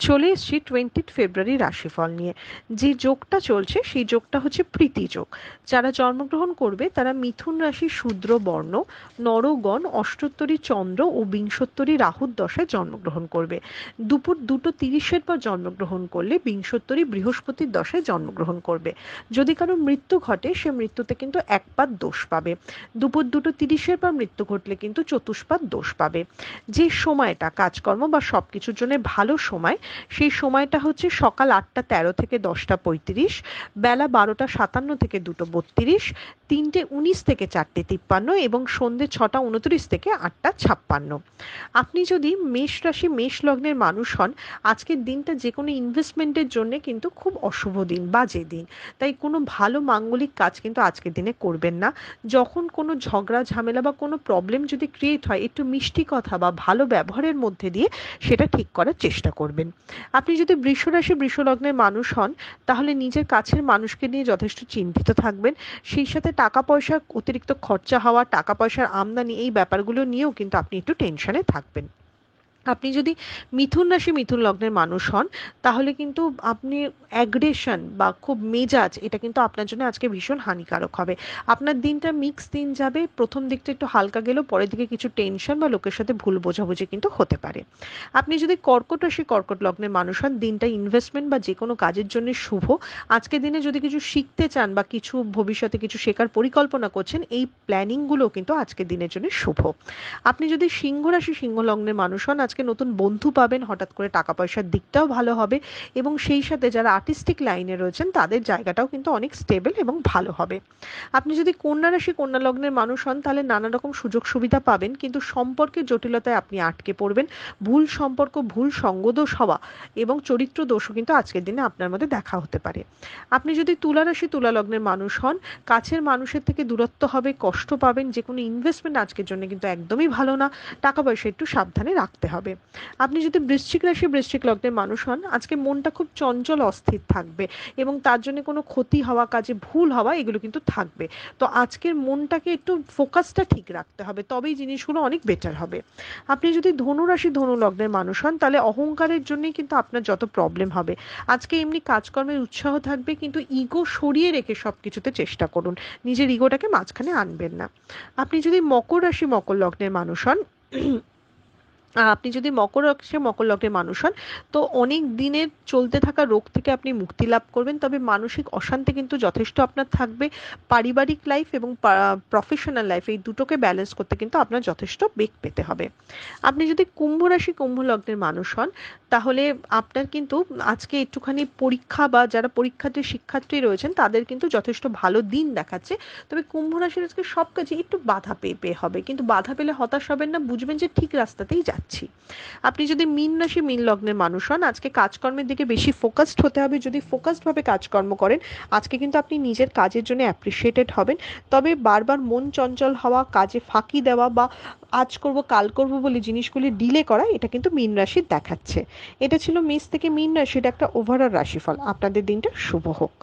চলে এসেছি 20 ফেব্রুয়ারি রাশিফল নিয়ে। যে যোগটা চলছে সেই যোগটা হচ্ছে প্রীতি যোগ। যারা জন্মগ্রহণ করবে তারা মিথুন রাশি শূদ্র বর্ণ, নরগণ, অষ্টোত্তরী চন্দ্র ও বিংশোত্তরী রাহুর দশায় জন্মগ্রহণ করবে। দুপুর 2:30 পর জন্মগ্রহণ করলে বিংশোত্তরী বৃহস্পতির দশায় জন্মগ্রহণ করবে। যদি কারো মৃত্যু ঘটে সে মৃত্যুতে কিন্তু একপাত দোষ পাবে। দুপুর 2:30 পর মৃত্যু ঘটলে কিন্তু চতুষ্পাদ দোষ পাবে। যে সময়টা কাজকর্ম বা সবকিছুর জন্য ভালো সময়, সেই সময়টা হচ্ছে সকাল 8:13 থেকে 10:35, বেলা 12:57 থেকে 2:32, 3:19 থেকে 4:53 এবং সন্ধ্যে 6:29 থেকে 8:56। আপনি যদি মেষ রাশি মেষ লগ্নের মানুষ হন, আজকের দিনটা যে কোনো ইনভেস্টমেন্টের জন্য কিন্তু খুব অশুভ দিন, বাজে দিন। তাই কোনো ভালো মাঙ্গলিক কাজ কিন্তু আজকের দিনে করবেন না। যখন কোনো ঝগড়া ঝামেলা বা কোনো প্রবলেম যদি ক্রিয়েট হয়, একটু মিষ্টি কথা বা ভালো ব্যবহারের মধ্যে দিয়ে সেটা ঠিক করার চেষ্টা করবেন। আপনি যদি বৃষ রাশি বৃষ লগ্নের মানুষ হন, তাহলে নিজের কাছের মানুষকে নিয়ে যথেষ্ট চিন্তিত থাকবেন। সেই সাথে টাকা পয়সার অতিরিক্ত খরচা হওয়া, টাকা পয়সার আমদানি, এই ব্যাপারগুলো নিয়েও কিন্তু আপনি একটু টেনশনে থাকবেন। আপনি যদি মিথুন রাশি মিথুন লগ্নের মানুষ হন, তাহলে কিন্তু আপনি অ্যাগ্রেশন বা খুব মেজাজ, এটা কিন্তু আপনার জন্য আজকে ভীষণ হানিকারক হবে। আপনার দিনটা মিক্স দিন যাবে। প্রথম দিকটা একটু হালকা গেলেও পরের দিকে কিছু টেনশন বা লোকের সাথে ভুল বোঝাবুঝি কিন্তু হতে পারে। আপনি যদি কর্কট রাশি কর্কট লগ্নের মানুষ হন, দিনটা ইনভেস্টমেন্ট বা যে কোনো কাজের জন্য শুভ। আজকের দিনে যদি কিছু শিখতে চান বা কিছু ভবিষ্যতে কিছু শেখার পরিকল্পনা করছেন, এই প্ল্যানিংগুলো কিন্তু আজকের দিনের জন্য শুভ। আপনি যদি সিংহ রাশি সিংহ লগ্নের মানুষ হন, আজকে নতুন বন্ধু পাবেন, হঠাৎ করে টাকা পয়সার দিকটাও ভালো হবে এবং সেই সাথে যারা আর্টিস্টিক লাইনে রয়েছেন তাদের জায়গাটাও কিন্তু অনেক স্টেবল এবং ভালো হবে। আপনি যদি কন্যা রাশি কন্যা লগ্নের মানুষ হন, তাহলে নানা রকম সুযোগ সুবিধা পাবেন, কিন্তু সম্পর্কের জটিলতায় আপনি আটকে পড়বেন। ভুল সম্পর্ক, ভুল সঙ্গদোষ হওয়া এবং চরিত্র দোষও কিন্তু আজকের দিনে আপনার মধ্যে দেখা হতে পারে। আপনি যদি তুলা রাশি তুলা লগ্নের মানুষ হন, কাছের মানুষের থেকে দূরত্ব হবে, কষ্ট পাবেন। যে কোনো ইনভেস্টমেন্ট আজকের জন্য কিন্তু একদমই ভালো না। টাকা পয়সা একটু সাবধানে রাখতে হবে। আপনি যদি বৃশ্চিক রাশি বৃশ্চিক লগ্নের মানুষ হন, আজকে মনটা খুব চঞ্চল অস্থির থাকবে এবং তার জন্য কোনো ক্ষতি হওয়া, কাজে ভুল হওয়া, এগুলো কিন্তু থাকবে। তো আজকের মনটাকে একটু ফোকাসটা ঠিক রাখতে হবে, তবেই জিনিসগুলো অনেক বেটার হবে। আপনি যদি ধনু রাশি ধনু লগ্নের মানুষ হন, তাহলে অহংকারের জন্যই কিন্তু আপনার যত প্রবলেম হবে। আজকে এমনি কাজকর্মের উৎসাহ থাকবে, কিন্তু ইগো সরিয়ে রেখে সব কিছুতে চেষ্টা করুন। নিজের ইগোটাকে মাঝখানে আনবেন না। আপনি যদি মকর রাশি মকর লগ্নের মানুষ হন, আপনি যদি মকর রাশি মকর লগ্নের মানুষ হন, তো অনেক দিনের চলতে থাকা রোগ থেকে আপনি মুক্তি লাভ করবেন। তবে মানসিক অশান্তি কিন্তু যথেষ্ট আপনার থাকবে। পারিবারিক লাইফ এবং প্রফেশনাল লাইফ, এই দুটোকে ব্যালেন্স করতে কিন্তু আপনার যথেষ্ট বেগ পেতে হবে। আপনি যদি কুম্ভ রাশি কুম্ভ লগ্নের মানুষ হন, তাহলে আপনার কিন্তু আজকে একটুখানি পরীক্ষা বা যারা পরীক্ষার্থী শিক্ষার্থী রয়েছেন তাদের কিন্তু যথেষ্ট ভালো দিন দেখাচ্ছে। তবে কুম্ভ রাশির আজকে সব কাজে একটু বাধা পেয়ে হবে, কিন্তু বাধা পেলে হতাশ হবেন না, বুঝবেন যে ঠিক রাস্তাতেই যাচ্ছি। আপনি যদি মীন রাশি মীন লগ্নের মানুষ হন, আজকে কাজকর্মের দিকে বেশি ফোকাসড হতে হবে। যদি ফোকাসড ভাবে কাজকর্ম করেন, আজকে কিন্তু আপনি নিজের কাজের জন্য অ্যাপ্রিসিয়েটেড হবেন। তবে বারবার মন চঞ্চল হওয়া, কাজে ফাঁকি দেওয়া বা আজ করব কাল করব বলে জিনিসগুলি ডিলে করা, এটা কিন্তু মীন রাশির দেখাচ্ছে। এটা ছিল মেষ থেকে মীন রাশির একটা ওভারঅল রাশিফল। আপনাদের দিনটা শুভ হোক।